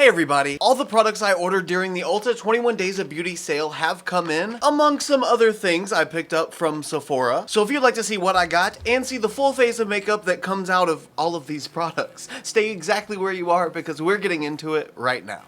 Hey everybody, all the products I ordered during the Ulta 21 Days of Beauty sale have come in, among some other things I picked up from Sephora. So if you'd like to see what I got and see the full face of makeup that comes out of all of these products, stay exactly where you are because we're getting into it right now.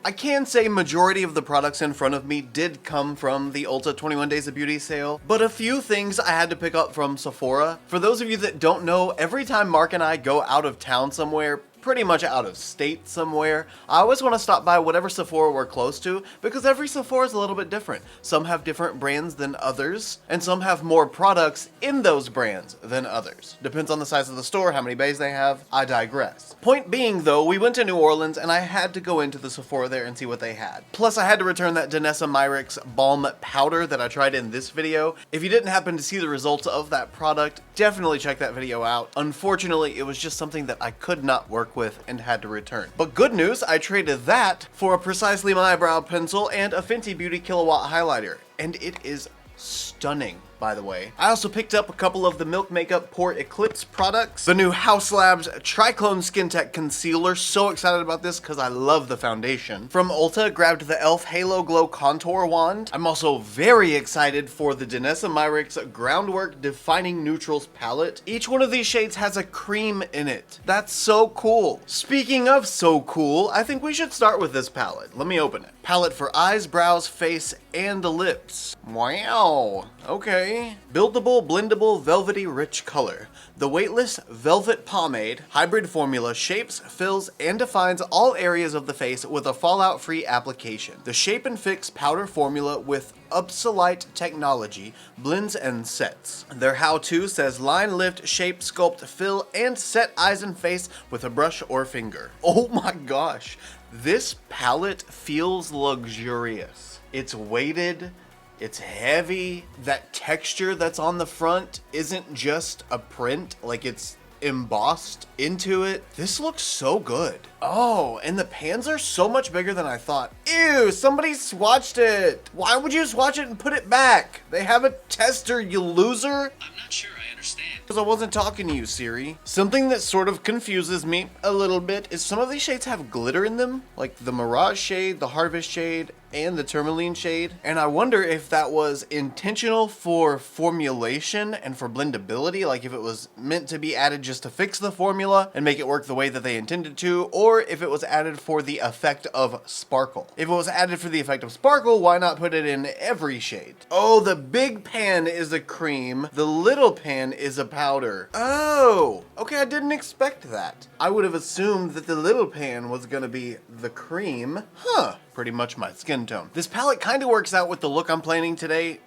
I can say majority of the products in front of me did come from the Ulta 21 Days of Beauty sale, but a few things I had to pick up from Sephora. For those of you that don't know, every time Mark and I go out of town somewhere, pretty much out of state somewhere, I always want to stop by whatever Sephora we're close to because every Sephora is a little bit different. Some have different brands than others, and some have more products in those brands than others. Depends on the size of the store, how many bays they have. I digress. Point being though, we went to New Orleans and I had to go into the Sephora there and see what they had. Plus I had to return that Danessa Myricks balm powder that I tried in this video. If you didn't happen to see the results of that product, definitely check that video out. Unfortunately, it was just something that I could not work with and had to return. But good news, I traded that for a Precisely My Brow pencil and a Fenty Beauty Killawatt highlighter, and it is stunning, by the way. I also picked up a couple of the MilkMakeup Pore Eclipse products. The new Haus Labs Triclone Skin Tech Concealer. So excited about this because I love the foundation. From Ulta, grabbed the e.l.f. Halo Glow Contour Wand. I'm also very excited for the Danessa Myricks Groundwork Defining Neutrals palette. Each one of these shades has a cream in it. That's so cool. Speaking of so cool, I think we should start with this palette. Let me open it. Palette for eyes, brows, face, and lips. Wow. Okay. Buildable, blendable, velvety, rich color. The weightless velvet pomade hybrid formula shapes, fills, and defines all areas of the face with a fallout-free application. The Shape and Fix powder formula with Upsolite technology blends and sets. Their how-to says line, lift, shape, sculpt, fill, and set eyes and face with a brush or finger. Oh my gosh. This palette feels luxurious. It's weighted. It's heavy. That texture that's on the front isn't just a print, like it's embossed into it. This looks so good. Oh, and the pans are so much bigger than I thought. Ew, somebody swatched it. Why would you swatch it and put it back? They have a tester, you loser. I'm not sure I understand. Because I wasn't talking to you, Siri. Something that sort of confuses me a little bit is some of these shades have glitter in them, like the Mirage shade, the Harvest shade, and the Tourmaline shade. And I wonder if that was intentional for formulation and for blendability, like if it was meant to be added just to fix the formula and make it work the way that they intended to, or if it was added for the effect of sparkle. If it was added for the effect of sparkle, why not put it in every shade? Oh, the big pan is a cream. The little pan is a powder. Oh, okay, I didn't expect that. I would have assumed that the little pan was gonna be the cream. Huh. Pretty much my skin tone. This palette kind of works out with the look I'm planning today.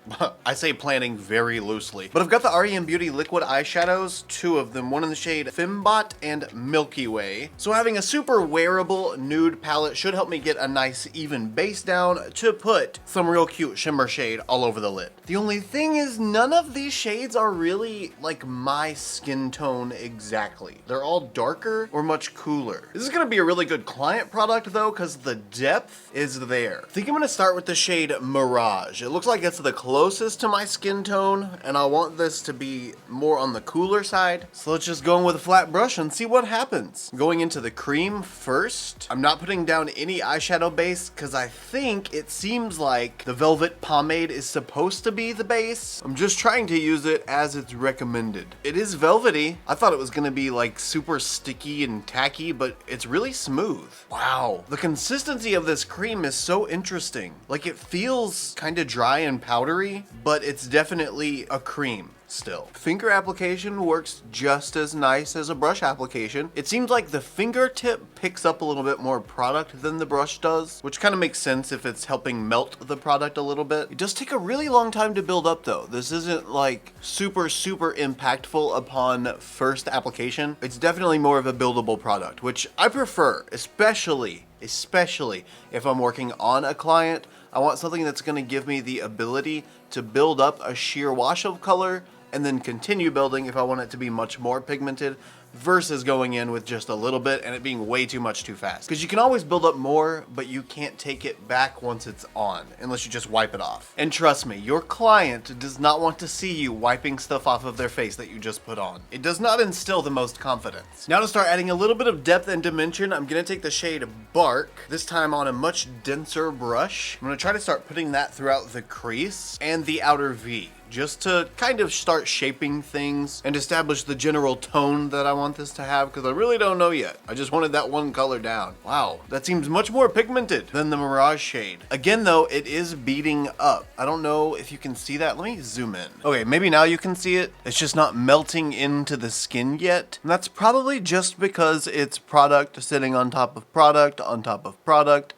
I say planning very loosely, but I've got the REM Beauty liquid eyeshadows, two of them, one in the shade Fembot and Milky Way. So having a super wearable nude palette should help me get a nice even base down to put some real cute shimmer shade all over the lid. The only thing is none of these shades are really like my skin tone exactly. They're all darker or much cooler. This is gonna be a really good client product though, because the depth is there. I think I'm gonna start with the shade Mirage. It looks like it's the closest to my skin tone, and I want this to be more on the cooler side. So let's just go in with a flat brush and see what happens. Going into the cream first. I'm not putting down any eyeshadow base because I think it seems like the velvet pomade is supposed to be the base. I'm just trying to use it as it's recommended. It is velvety. I thought it was gonna be like super sticky and tacky, but it's really smooth. Wow. The consistency of this cream is so interesting. Like it feels kind of dry and powdery, but it's definitely a cream still. Finger application works just as nice as a brush application. It seems like the fingertip picks up a little bit more product than the brush does, which kind of makes sense if it's helping melt the product a little bit. It does take a really long time to build up though. This isn't like super impactful upon first application. It's definitely more of a buildable product, which I prefer, especially if I'm working on a client. I want something that's going to give me the ability to build up a sheer wash of color and then continue building if I want it to be much more pigmented versus going in with just a little bit and it being way too much too fast. Because you can always build up more, but you can't take it back once it's on, unless you just wipe it off. And trust me, your client does not want to see you wiping stuff off of their face that you just put on. It does not instill the most confidence. Now to start adding a little bit of depth and dimension, I'm gonna take the shade Bark, this time on a much denser brush. I'm gonna try to start putting that throughout the crease and the outer V, just to kind of start shaping things and establish the general tone that I want this to have, because I really don't know yet. I just wanted that one color down. Wow, that seems much more pigmented than the Mirage shade. Again though, it is beating up. I don't know if you can see that. Let me zoom in. Okay, maybe now you can see it. It's just not melting into the skin yet. And that's probably just because it's product sitting on top of product,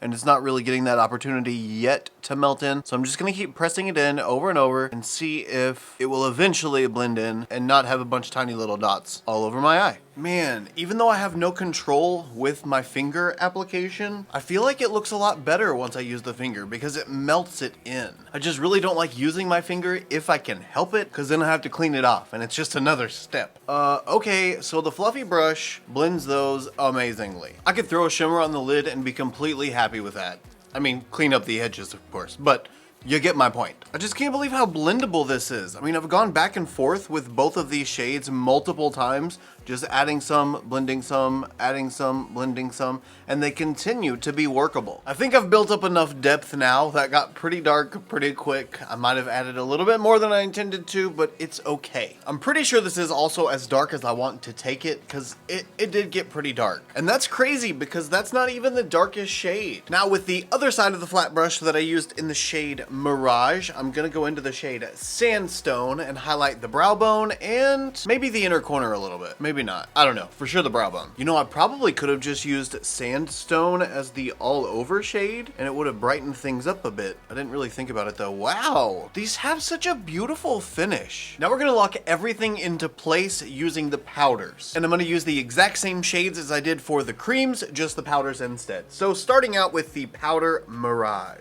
and it's not really getting that opportunity yet to melt in. So I'm just gonna keep pressing it in over and over and see if it will eventually blend in and not have a bunch of tiny little dots all over my eye. Man, even though I have no control with my finger application, I feel like it looks a lot better once I use the finger because it melts it in. I just really don't like using my finger if I can help it, because then I have to clean it off and it's just another step. Okay, so the fluffy brush blends those amazingly. I could throw a shimmer on the lid and be completely happy with that. I mean, clean up the edges, of course, but you get my point. I just can't believe how blendable this is. I mean, I've gone back and forth with both of these shades multiple times, just adding some, blending some, adding some, blending some, and they continue to be workable. I think I've built up enough depth now. That got pretty dark pretty quick. I might have added a little bit more than I intended to, but it's okay. I'm pretty sure this is also as dark as I want to take it, because it did get pretty dark. And that's crazy because that's not even the darkest shade. Now with the other side of the flat brush that I used in the shade Mirage, I'm gonna go into the shade Sandstone and highlight the brow bone and maybe the inner corner a little bit. Maybe not. I don't know. For sure the brow bone. You know, I probably could have just used Sandstone as the all over shade and it would have brightened things up a bit. I didn't really think about it though. Wow, these have such a beautiful finish. Now we're gonna lock everything into place using the powders. And I'm gonna use the exact same shades as I did for the creams, just the powders instead. So starting out with the powder Mirage.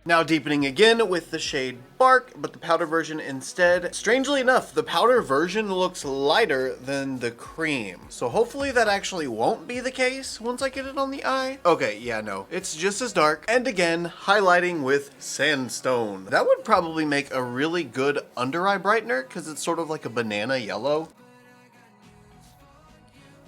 Now deepening again with the shade Bark, but the powder version instead. Strangely enough, the powder version looks lighter than the cream. So hopefully that actually won't be the case once I get it on the eye. Okay, yeah, no, it's just as dark. And again, highlighting with Sandstone. That would probably make a really good under eye brightener because it's sort of like a banana yellow.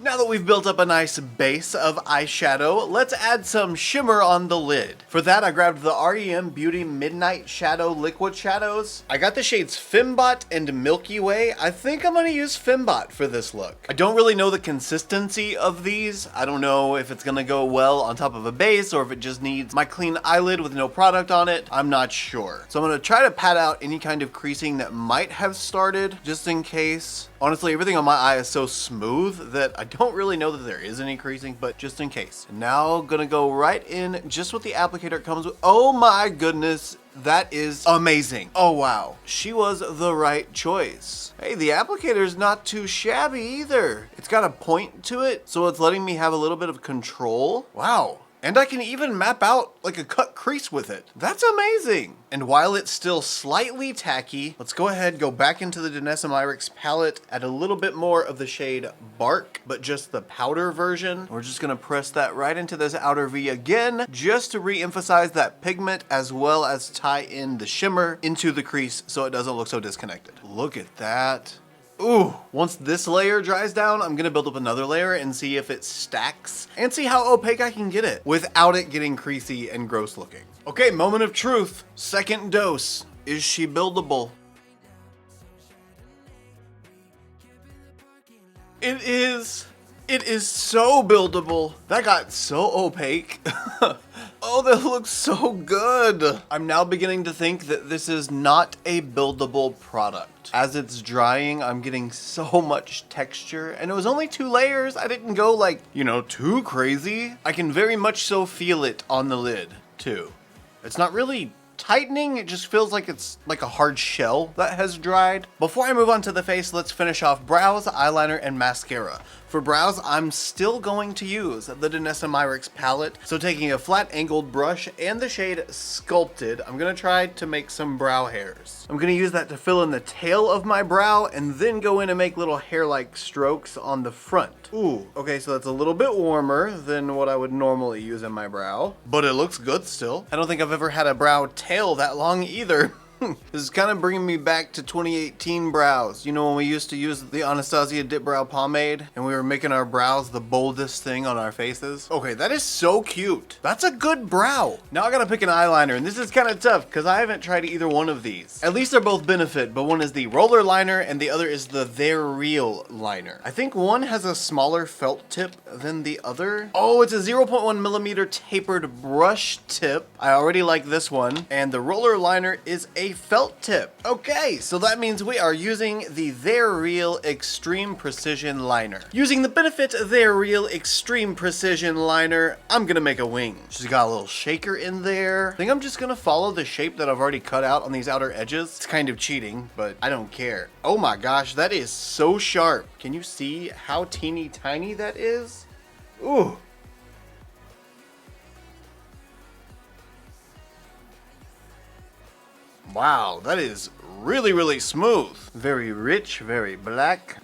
Now that we've built up a nice base of eyeshadow, let's add some shimmer on the lid. For that, I grabbed the REM Beauty Midnight Shadow Liquid Shadows. I got the shades Fembot and Milky Way. I think I'm gonna use Fembot for this look. I don't really know the consistency of these. I don't know if it's gonna go well on top of a base or if it just needs my clean eyelid with no product on it. I'm not sure. So I'm gonna try to pat out any kind of creasing that might have started, just in case. Honestly, everything on my eye is so smooth that I don't really know that there is any creasing, but just in case. Now gonna go right in just with the applicator it comes with. Oh my goodness, that is amazing. Oh wow, she was the right choice. Hey, the applicator's not too shabby either. It's got a point to it, so it's letting me have a little bit of control. Wow. And I can even map out like a cut crease with it. That's amazing. And while it's still slightly tacky, let's go ahead, go back into the Danessa Myricks palette, add a little bit more of the shade Bark, but just the powder version. We're just gonna press that right into this outer V again, just to re-emphasize that pigment as well as tie in the shimmer into the crease so it doesn't look so disconnected. Look at that. Ooh, once this layer dries down, I'm gonna build up another layer and see if it stacks and see how opaque I can get it without it getting creasy and gross looking. Okay, moment of truth. Second dose. Is she buildable? It is. It is so buildable. That got so opaque. Oh, that looks so good. I'm now beginning to think that this is not a buildable product. As it's drying, I'm getting so much texture, and it was only 2 layers. I didn't go like, you know, too crazy. I can very much so feel it on the lid too. It's not really tightening, it just feels like it's like a hard shell that has dried. Before I move on to the face, let's finish off brows, eyeliner, and mascara. For brows, I'm still going to use the Danessa Myricks palette. So taking a flat angled brush and the shade Sculpted, I'm gonna try to make some brow hairs. I'm gonna use that to fill in the tail of my brow and then go in and make little hair-like strokes on the front. Ooh, okay, so that's a little bit warmer than what I would normally use in my brow, but it looks good still. I don't think I've ever had a brow tail that long either. This is kind of bringing me back to 2018 brows. You know when we used to use the Anastasia Dip Brow Pomade and we were making our brows the boldest thing on our faces? Okay, that is so cute. That's a good brow. Now I gotta pick an eyeliner, and this is kind of tough because I haven't tried either one of these. At least they're both Benefit, but one is the roller liner and the other is the They're Real liner. I think one has a smaller felt tip than the other. Oh, it's a 0.1 millimeter tapered brush tip. I already like this one. And the roller liner is a felt tip. Okay, so that means we are using the They're Real Extreme Precision Liner. Using the Benefit They're Real Extreme Precision Liner, I'm gonna make a wing. She's got a little shaker in there. I think I'm just gonna follow the shape that I've already cut out on these outer edges. It's kind of cheating, but I don't care. Oh my gosh, that is so sharp. Can you see how teeny tiny that is? Ooh. Wow, that is really, really smooth. Very rich, very black.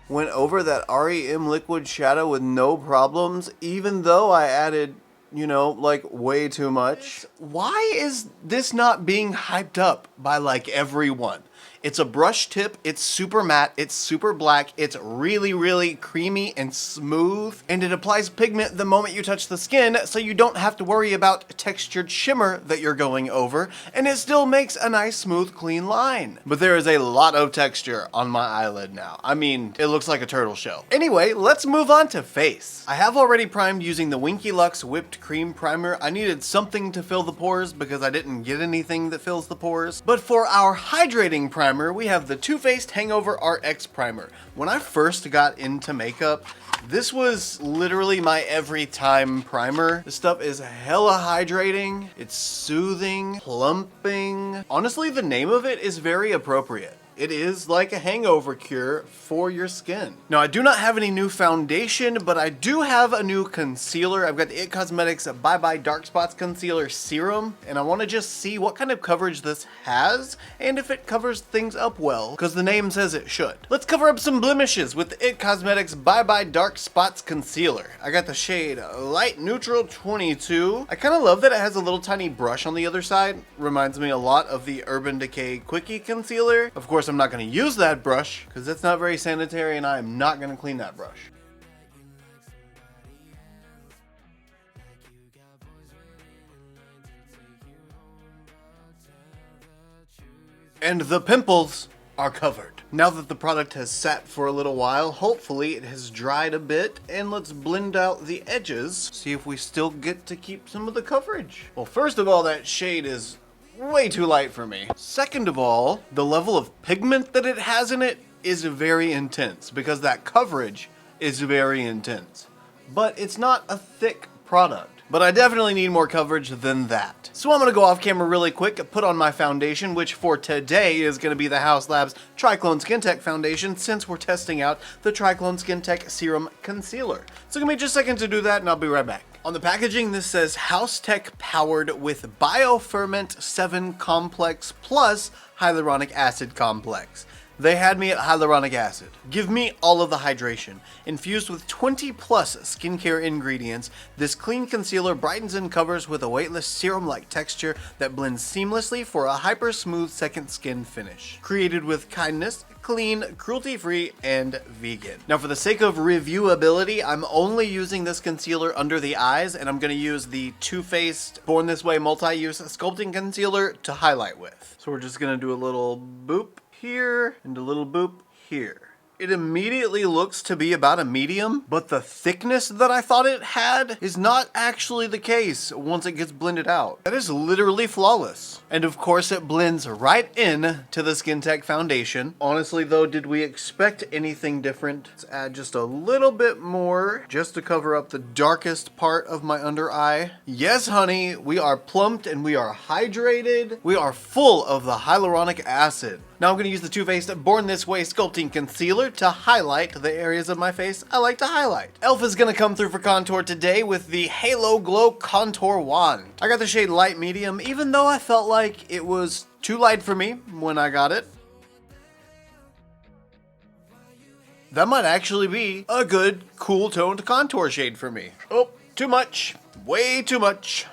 Went over that REM liquid shadow with no problems, even though I added, you know, like way too much. Why is this not being hyped up by like everyone? It's a brush tip, it's super matte, it's super black, it's really, really creamy and smooth, and it applies pigment the moment you touch the skin, so you don't have to worry about textured shimmer that you're going over, and it still makes a nice, smooth, clean line. But there is a lot of texture on my eyelid now. I mean, it looks like a turtle shell. Anyway, let's move on to face. I have already primed using the Winky Lux Whipped Cream Primer. I needed something to fill the pores because I didn't get anything that fills the pores. But for our hydrating primer, we have the Too Faced Hangover RX Primer. When I first got into makeup, this was literally my every time primer. This stuff is hella hydrating, it's soothing, plumping. Honestly, the name of it is very appropriate. It is like a hangover cure for your skin. Now, I do not have any new foundation, but I do have a new concealer. I've got the IT Cosmetics Bye Bye Dark Spots Concealer Serum, and I want to just see what kind of coverage this has, and if it covers things up well, because the name says it should. Let's cover up some blemishes with the IT Cosmetics Bye Bye Dark Spots Concealer. I got the shade Light Neutral 22. I kind of love that it has a little tiny brush on the other side. Reminds me a lot of the Urban Decay Quickie Concealer. Of course, I'm not going to use that brush because that's not very sanitary, and I am not going to clean that brush. And the pimples are covered. Now that the product has sat for a little while, hopefully it has dried a bit, and let's blend out the edges, see if we still get to keep some of the coverage. Well, first of all, that shade is way too light for me. Second of all, the level of pigment that it has in it is very intense because that coverage is very intense. But it's not a thick product. But I definitely need more coverage than that. So I'm gonna go off camera really quick, put on my foundation, which for today is gonna be the hauslabs Triclone Skin Tech Foundation, since we're testing out the Triclone Skin Tech Serum Concealer. So give me just a second to do that and I'll be right back. On the packaging, this says House Tech powered with Bioferment 7 Complex plus Hyaluronic Acid Complex. They had me at hyaluronic acid. Give me all of the hydration. Infused with 20 plus skincare ingredients, this clean concealer brightens and covers with a weightless serum-like texture that blends seamlessly for a hyper smooth second skin finish. Created with kindness, clean, cruelty-free, and vegan. Now for the sake of reviewability, I'm only using this concealer under the eyes, and I'm gonna use the Too Faced Born This Way Multi-Use Sculpting Concealer to highlight with. So we're just gonna do a little boop here and a little boop here. it immediately looks to be about a medium, but the thickness that I thought it had is not actually the case once it gets blended out. That is literally flawless. And of course it blends right in to the Skin Tech foundation. Honestly though, did we expect anything different? Let's add just a little bit more just to cover up the darkest part of my under eye. Yes, honey, we are plumped and we are hydrated. We are full of the hyaluronic acid. Now I'm going to use the Too Faced Born This Way Sculpting Concealer to highlight the areas of my face I like to highlight. Elf is going to come through for contour today with the Halo Glow Contour Wand. I got the shade Light Medium, even though I felt like it was too light for me when I got it. That might actually be a good, cool toned contour shade for me. Oh, too much. Way too much.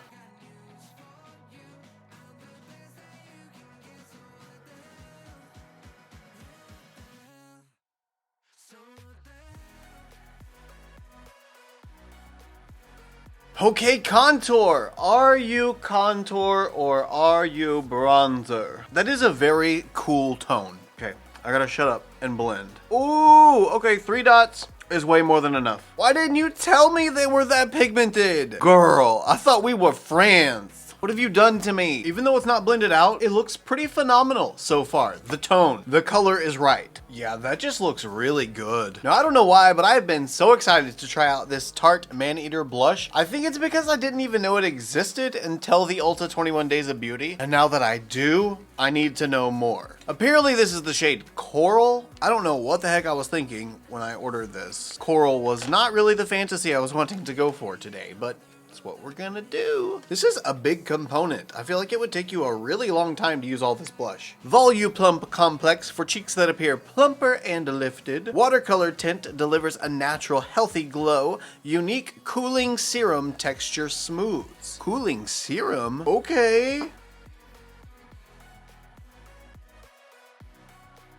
Okay, contour. Are you contour or are you bronzer? That is a very cool tone. Okay, I gotta shut up and blend. Ooh, okay, 3 dots is way more than enough. Why didn't you tell me they were that pigmented? Girl, I thought we were friends. What have you done to me? Even though it's not blended out, it looks pretty phenomenal so far. The tone, the color is right. Yeah, that just looks really good. Now, I don't know why, but I've been so excited to try out this Tarte Man-Eater blush. I think it's because I didn't even know it existed until the Ulta 21 Days of Beauty. And now that I do, I need to know more. Apparently, this is the shade Coral. I don't know what the heck I was thinking when I ordered this. Coral was not really the fantasy I was wanting to go for today, but that's what we're gonna do. This is a big component. I feel like it would take you a really long time to use all this blush. Voluplump Complex for cheeks that appear plumper and lifted. Watercolor tint delivers a natural, healthy glow. Unique cooling serum texture smooths. Cooling serum? Okay.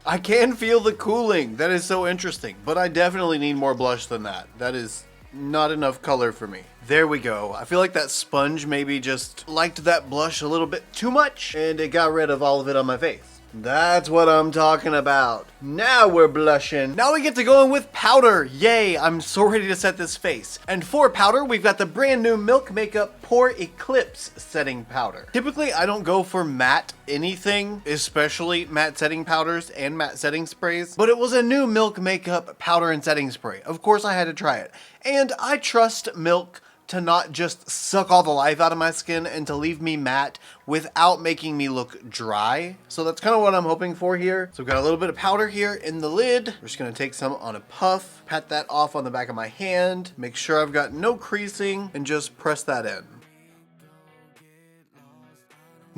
I can feel the cooling. That is so interesting, but I definitely need more blush than that. That is not enough color for me. There we go. I feel like that sponge maybe just liked that blush a little bit too much and it got rid of all of it on my face. That's what I'm talking about. Now we're blushing. Now we get to go in with powder. Yay, I'm so ready to set this face. And for powder, we've got the brand new MilkMakeup Pore Eclipse Setting Powder. Typically, I don't go for matte anything, especially matte setting powders and matte setting sprays, but it was a new MilkMakeup powder and setting spray. Of course, I had to try it. And I trust Milk to not just suck all the life out of my skin and to leave me matte without making me look dry. So that's kind of what I'm hoping for here. So I've got a little bit of powder here in the lid. We're just gonna take some on a puff, pat that off on the back of my hand, make sure I've got no creasing, and just press that in.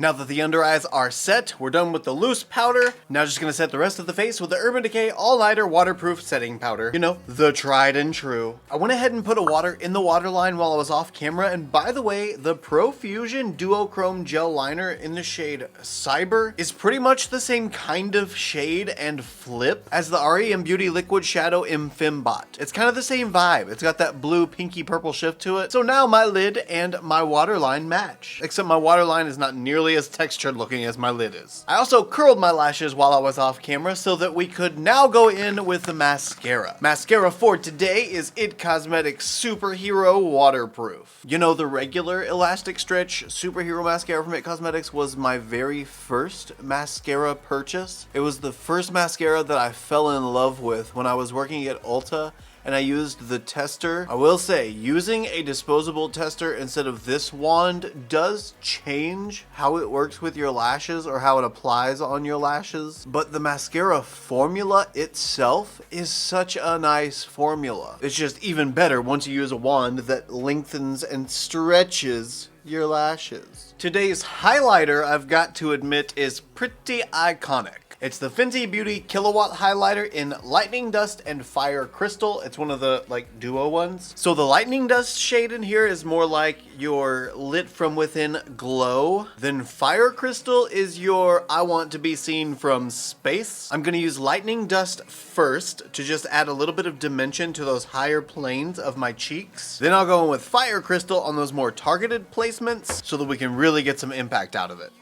Now that the under eyes are set, we're done with the loose powder. Now just gonna set the rest of the face with the Urban Decay All Nighter Waterproof Setting Powder. You know, the tried and true. I went ahead and put a water in the waterline while I was off camera, and by the way, the Profusion Duochrome Gel Liner in the shade Cyber is pretty much the same kind of shade and flip as the REM Beauty Liquid Shadow in Fembot. It's kind of the same vibe. It's got that blue pinky purple shift to it. So now my lid and my waterline match, except my waterline is not nearly as textured looking as my lid is. I also curled my lashes while I was off camera so that we could now go in with the mascara. Mascara for today is ITCosmetics Superhero Waterproof. You know, the regular elastic stretch Superhero mascara from ITCosmetics was my very first mascara purchase. It was the first mascara that I fell in love with when I was working at Ulta and I used the tester. I will say, using a disposable tester instead of this wand does change how it works with your lashes or how it applies on your lashes, but the mascara formula itself is such a nice formula. It's just even better once you use a wand that lengthens and stretches your lashes. Today's highlighter, I've got to admit, is pretty iconic. It's the Fenty Beauty Kilowatt Highlighter in Lightning Dust and Fire Crystal. It's one of the duo ones. So the Lightning Dust shade in here is more like your lit from within glow. Then Fire Crystal is your I want to be seen from space. I'm gonna use Lightning Dust first to just add a little bit of dimension to those higher planes of my cheeks. Then I'll go in with Fire Crystal on those more targeted placements so that we can really get some impact out of it.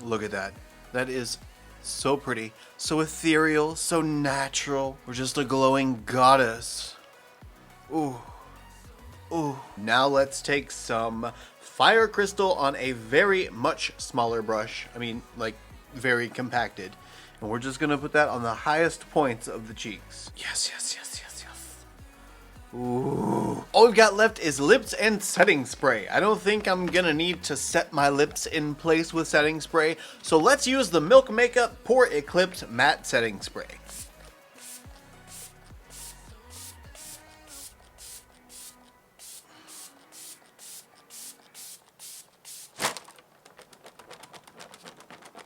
Look at that. That is So pretty, so ethereal, so natural. We're just a glowing goddess. Ooh. Ooh. Now let's take some fire crystal on a very much smaller brush. I mean, like, very compacted. And we're just gonna put that on the highest points of the cheeks. Yes, yes, yes, yes, yes. Ooh. All we've got left is lips and setting spray. I don't think I'm gonna need to set my lips in place with setting spray. So let's use the MilkMakeup Pore Eclipse Matte Setting Spray.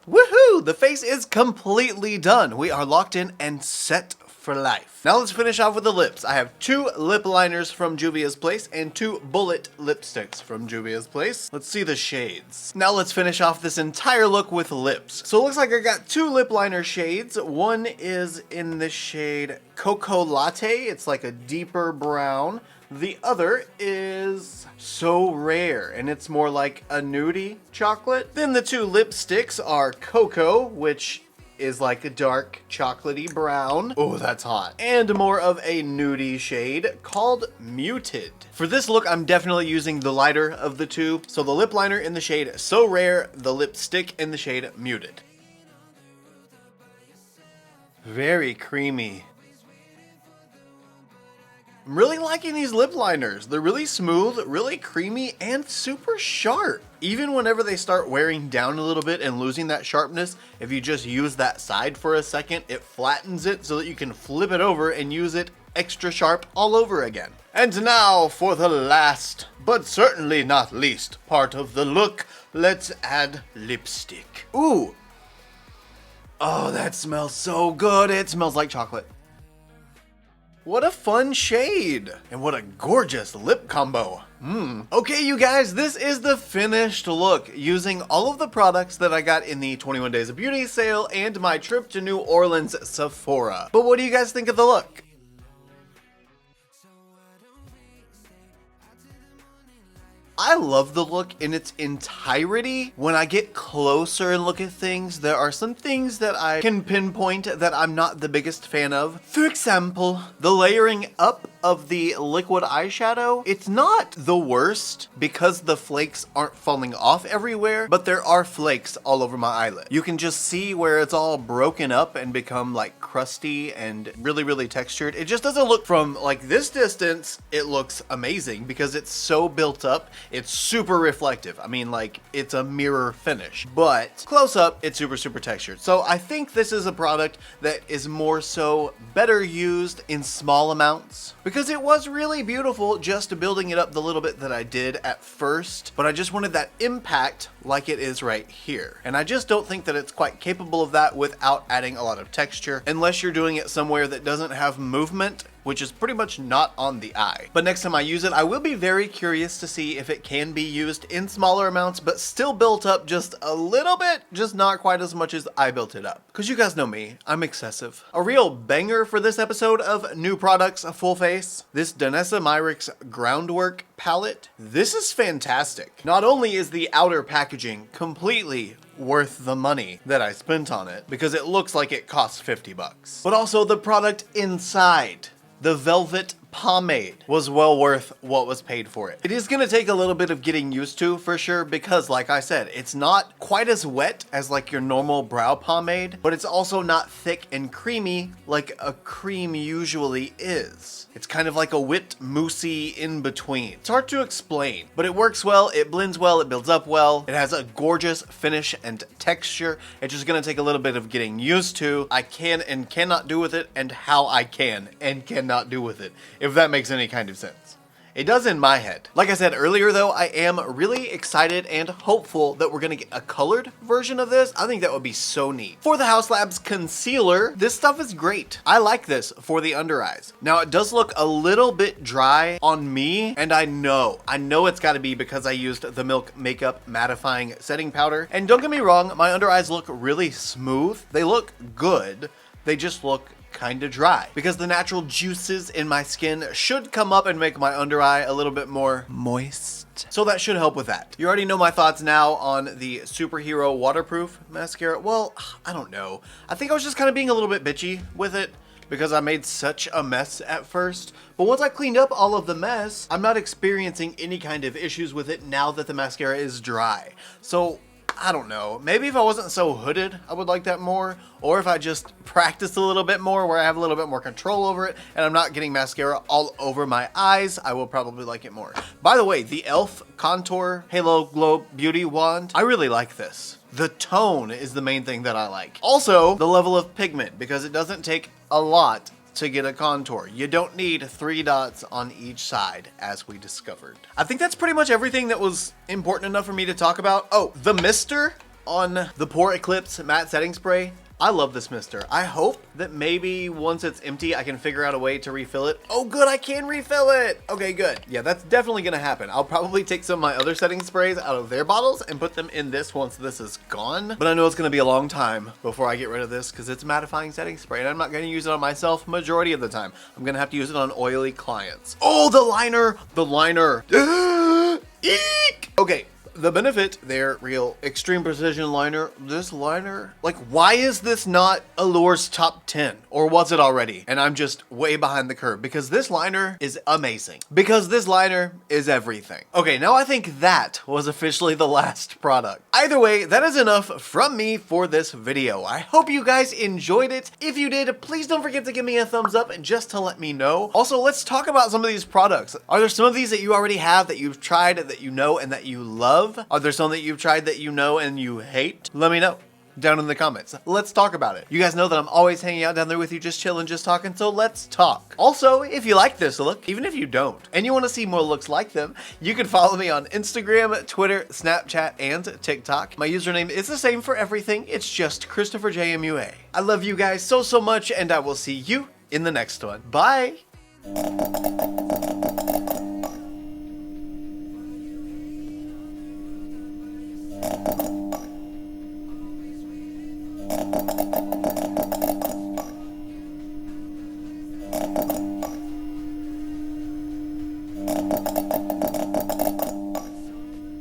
Woohoo! The face is completely done. We are locked in and set for life. Now let's finish off with the lips. I have 2 lip liners from Juvia's Place and 2 bullet lipsticks from Juvia's Place. Let's see the shades. Now let's finish off this entire look with lips. So it looks like I got 2 lip liner shades. One is in the shade Cocoa Latte. It's like a deeper brown. The other is So Rare, and it's more like a nudie chocolate. Then the 2 lipsticks are Cocoa, which is like a dark chocolatey brown. Oh, that's hot. And more of a nudie shade called Muted. For this look, I'm definitely using the lighter of the 2. So the lip liner in the shade So Rare, the lipstick in the shade Muted. Very creamy. I'm really liking these lip liners. They're really smooth, really creamy, and super sharp. Even whenever they start wearing down a little bit and losing that sharpness, if you just use that side for a second, it flattens it so that you can flip it over and use it extra sharp all over again. And now for the last, but certainly not least, part of the look, let's add lipstick. Ooh. Oh, that smells so good. It smells like chocolate. What a fun shade, and what a gorgeous lip combo. Okay, you guys, this is the finished look using all of the products that I got in the 21 Days of Beauty sale and my trip to New Orleans Sephora. But what do you guys think of the look? I love the look in its entirety. When I get closer and look at things, there are some things that I can pinpoint that I'm not the biggest fan of. For example, the layering up of the liquid eyeshadow. It's not the worst because the flakes aren't falling off everywhere, but there are flakes all over my eyelid. You can just see where it's all broken up and become like crusty and really, really textured. It just doesn't look, from like this distance, it looks amazing because it's so built up. It's super reflective. I mean, like, it's a mirror finish, but close up, it's super, super textured. So I think this is a product that is more so better used in small amounts, because it was really beautiful just building it up the little bit that I did at first, but I just wanted that impact like it is right here. And I just don't think that it's quite capable of that without adding a lot of texture, unless you're doing it somewhere that doesn't have movement, which is pretty much not on the eye. But next time I use it, I will be very curious to see if it can be used in smaller amounts, but still built up just a little bit, just not quite as much as I built it up. Because you guys know me, I'm excessive. A real banger for this episode of New Products Full Face, this Danessa Myricks Groundwork palette. This is fantastic. Not only is the outer packaging completely worth the money that I spent on it, because it looks like it costs 50 bucks, but also the product inside. The velvet pomade was well worth what was paid for it. It is going to take a little bit of getting used to for sure, because like I said, it's not quite as wet as like your normal brow pomade, but it's also not thick and creamy like a cream usually is. It's kind of like a whipped moussey in between. It's hard to explain, but it works well, it blends well, it builds up well, it has a gorgeous finish and texture. It's just going to take a little bit of getting used to. I can and cannot do with it, and how I can and cannot do with it, if that makes any kind of sense. It does in my head. Like I said earlier though, I am really excited and hopeful that we're gonna get a colored version of this. I think that would be so neat. For the Haus Labs concealer, this stuff is great. I like this for the under eyes. Now it does look a little bit dry on me, and I know it's gotta be because I used the MilkMakeup mattifying setting powder. And don't get me wrong, my under eyes look really smooth. They look good. They just look kind of dry because the natural juices in my skin should come up and make my under eye a little bit more moist. So that should help with that. You already know my thoughts now on the Superhero Waterproof Mascara. Well, I don't know. I think I was just kind of being a little bit bitchy with it because I made such a mess at first. But once I cleaned up all of the mess, I'm not experiencing any kind of issues with it now that the mascara is dry. So I don't know. Maybe if I wasn't so hooded, I would like that more. Or if I just practiced a little bit more where I have a little bit more control over it and I'm not getting mascara all over my eyes, I will probably like it more. By the way, the e.l.f. Contour Halo Glow Beauty Wand, I really like this. The tone is the main thing that I like. Also, the level of pigment, because it doesn't take a lot to get a contour. You don't need 3 dots on each side, as we discovered. I think that's pretty much everything that was important enough for me to talk about. Oh, the mister on the Pore Eclipse Matte Setting Spray. I love this mister. I hope that maybe once it's empty, I can figure out a way to refill it. Oh good, I can refill it. Okay, good. Yeah, that's definitely gonna happen. I'll probably take some of my other setting sprays out of their bottles and put them in this once this is gone. But I know it's gonna be a long time before I get rid of this because it's a mattifying setting spray and I'm not gonna use it on myself majority of the time. I'm gonna have to use it on oily clients. Oh, the liner, the liner. Eek! Okay. The Benefit, their real extreme precision liner, this liner, like why is this not Allure's top 10? Or was it already? And I'm just way behind the curve because this liner is amazing. Because this liner is everything. Okay, now I think that was officially the last product. Either way, that is enough from me for this video. I hope you guys enjoyed it. If you did, please don't forget to give me a thumbs up just to let me know. Also, let's talk about some of these products. Are there some of these that you already have that you've tried that you know and that you love? Are there some that you've tried that you know and you hate? Let me know down in the comments. Let's talk about it. You guys know that I'm always hanging out down there with you, just chilling, just talking, so let's talk. Also, if you like this look, even if you don't, and you want to see more looks like them, you can follow me on Instagram, Twitter, Snapchat, and TikTok. My username is the same for everything. It's just ChristopherJMUA. I love you guys so, so much, and I will see you in the next one. Bye!